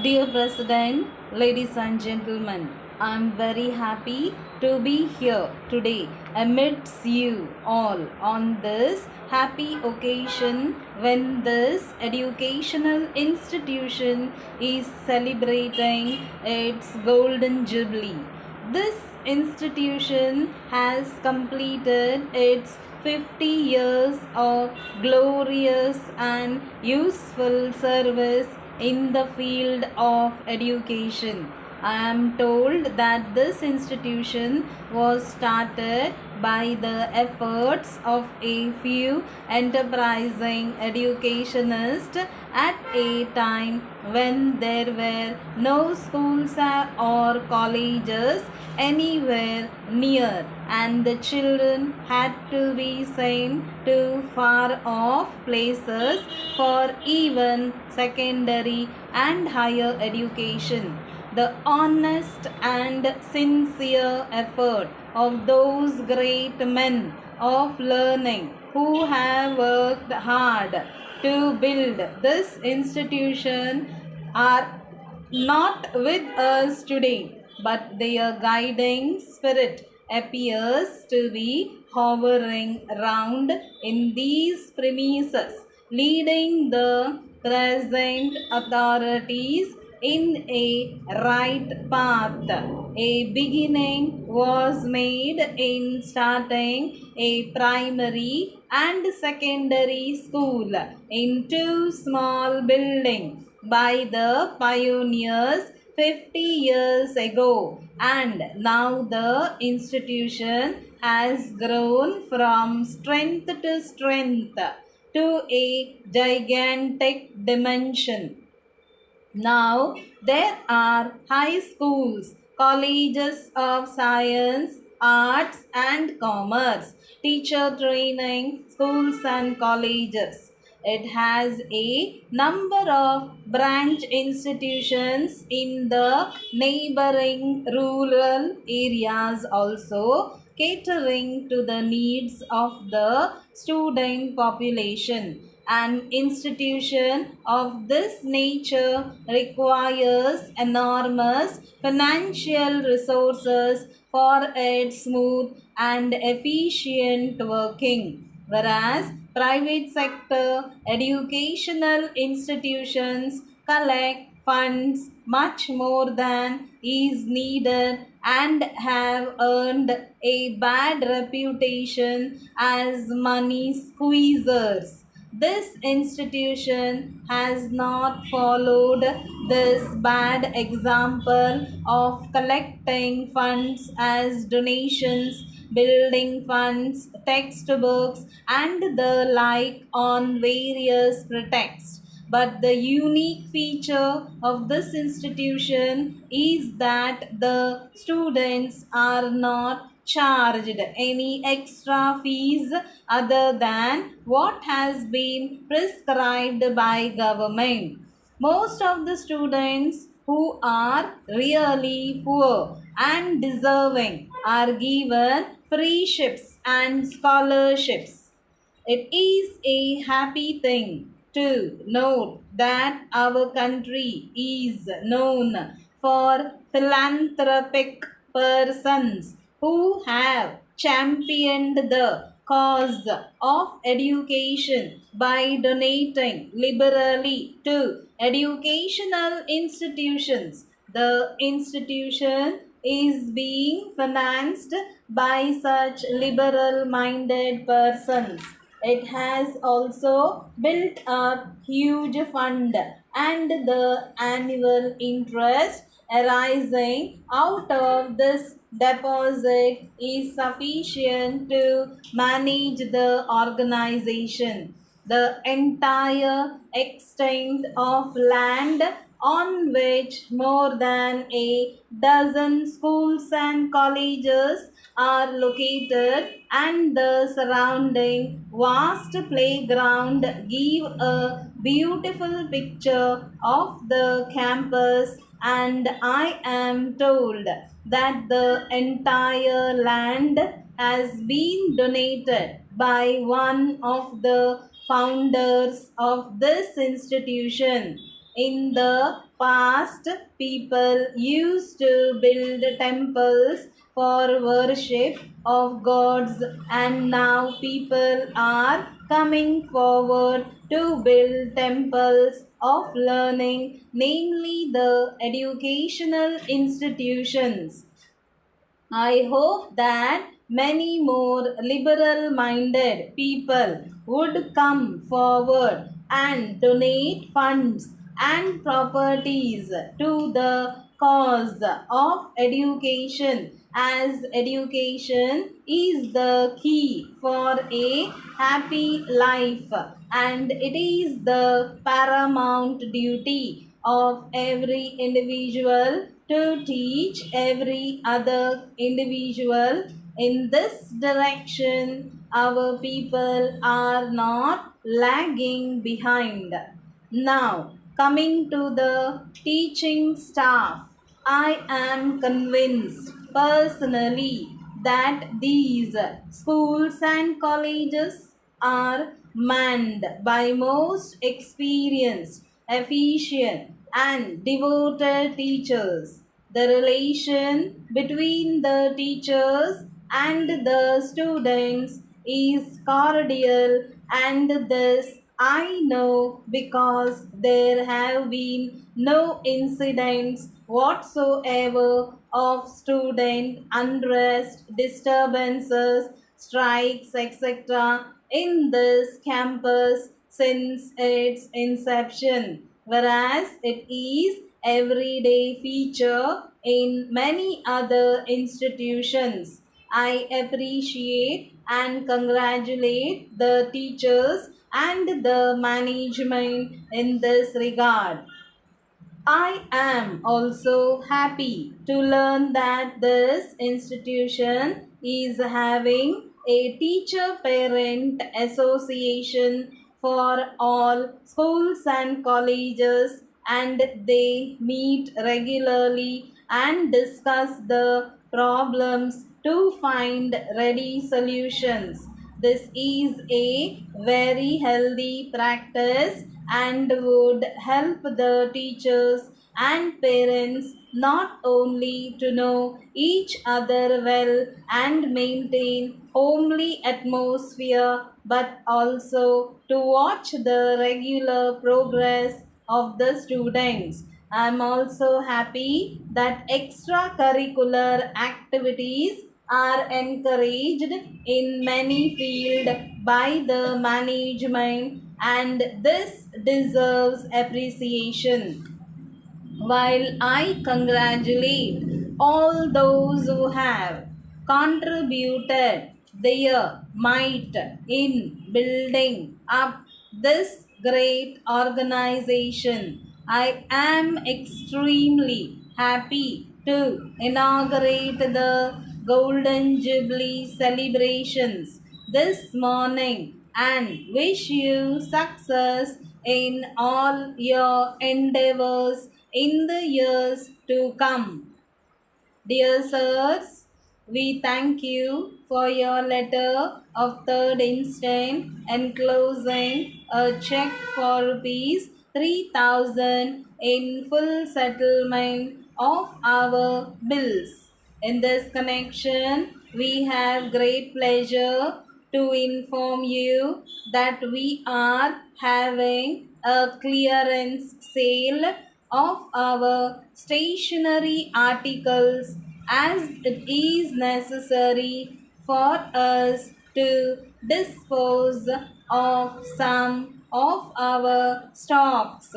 Dear President, ladies and gentlemen, I am very happy to be here today amidst you all on this happy occasion when this educational institution is celebrating its golden jubilee. This institution has completed its 50 years of glorious and useful service in the field of education. I am told that this institution was started by the efforts of a few enterprising educationists at a time when there were no schools or colleges anywhere near, and the children had to be sent to far off places for even secondary and higher education. The honest and sincere effort of those great men of learning who have worked hard to build this institution are not with us today, but their guiding spirit appears to be hovering around in these premises, leading the present authorities in a right path. A beginning was made in starting a primary and secondary school in two small buildings by the pioneers 50 years ago, and now the institution has grown from strength to strength to a gigantic dimension. Now there are high schools, colleges of science, arts and commerce, teacher training schools and colleges. It has a number of branch institutions in the neighboring rural areas also, catering to the needs of the student population. An institution of this nature requires enormous financial resources for its smooth and efficient working, whereas private sector educational institutions collect funds much more than is needed and have earned a bad reputation as money squeezers. This institution has not followed this bad example of collecting funds as donations, building funds, textbooks, and the like on various pretexts. But the unique feature of this institution is that the students are not charged any extra fees other than what has been prescribed by government. Most of the students who are really poor and deserving are given free ships and scholarships. It is a happy thing to note that our country is known for philanthropic persons who have championed the cause of education by donating liberally to educational institutions. The institution is being financed by such liberal minded persons. It has also built a huge fund, and the annual interest arising out of this deposit is sufficient to manage the organization. The entire extent of land on which more than a dozen schools and colleges are located and the surrounding vast playground give a beautiful picture of the campus, and I am told that the entire land has been donated by one of the founders of this institution. In the past, people used to build temples for worship of gods, and now people are coming forward to build temples of learning, namely the educational institutions. I hope that many more liberal minded people would come forward and donate funds and properties to the cause of education, as education is the key for a happy life, and it is the paramount duty of every individual to teach every other individual. In this direction, our people are not lagging behind. Now, coming to the teaching staff, I am convinced personally that these schools and colleges are manned by most experienced, efficient, and devoted teachers. The relation between the teachers and the students is cordial, and this I know because there have been no incidents whatsoever of student unrest, disturbances, strikes, etc. in this campus since its inception, whereas it is everyday feature in many other institutions. I appreciate and congratulate the teachers and the management in this regard. I am also happy to learn that this institution is having a teacher parent association for all schools and colleges, and they meet regularly and discuss the problems to find ready solutions. This is a very healthy practice and would help the teachers and parents not only to know each other well and maintain homely atmosphere, but also to watch the regular progress of the students. I'm also happy that extracurricular activities are encouraged in many fields by the management, and this deserves appreciation. While I congratulate all those who have contributed their might in building up this great organization, I am extremely happy to inaugurate the Golden Jubilee celebrations this morning and wish you success in all your endeavors in the years to come. Dear sirs, we thank you for your letter of third instant enclosing a check for rupees 3,000 in full settlement of our bills. In this connection, we have great pleasure to inform you that we are having a clearance sale of our stationery articles, as it is necessary for us to dispose of some of our stocks.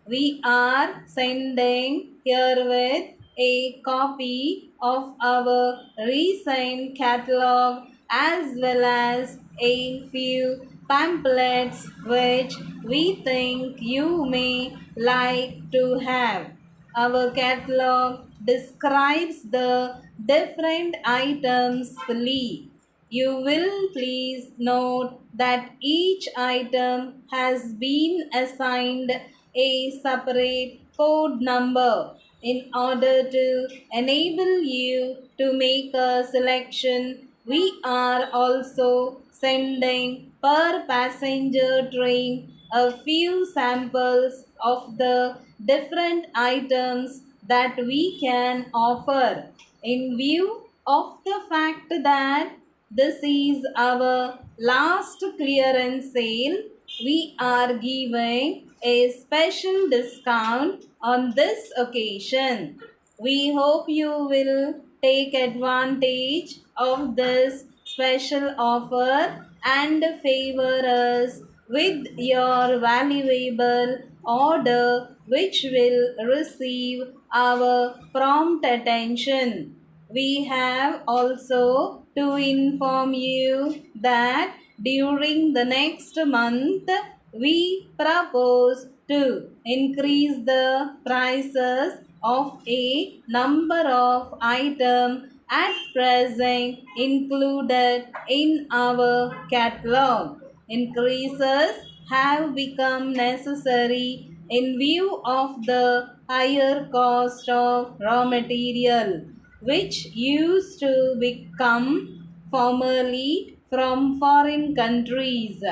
We are sending herewith a copy of our recent catalog as well as a few pamphlets which we think you may like to have. Our catalog describes the different items fully. You will please note that each item has been assigned a separate code number in order to enable you to make a selection. We are also sending per passenger train a few samples of the different items that we can offer. In view of the fact that this is our last clearance sale, we are giving a special discount on this occasion. We hope you will take advantage of this special offer and favor us with your valuable order, which will receive our prompt attention. We have also to inform you that during the next month we propose to increase the prices of a number of items at present included in our catalog. Increases have become necessary in view of the higher cost of raw material, which used to become formerly from foreign countries.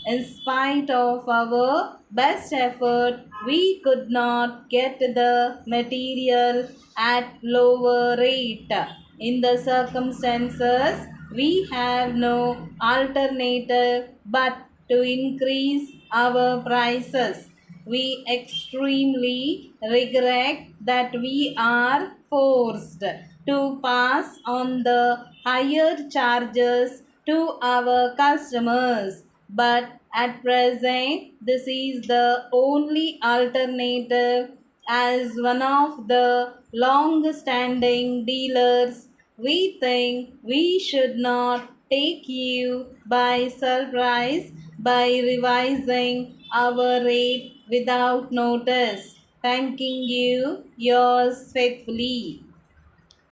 In spite of our best effort, we could not get the material at lower rate. In the circumstances, we have no alternative but to increase our prices. We extremely regret that we are forced to pass on the higher charges to our customers, but at present this is the only alternative. As one of the long standing dealers, we think we should not take you by surprise by revising our rate without notice. Thanking you, yours faithfully.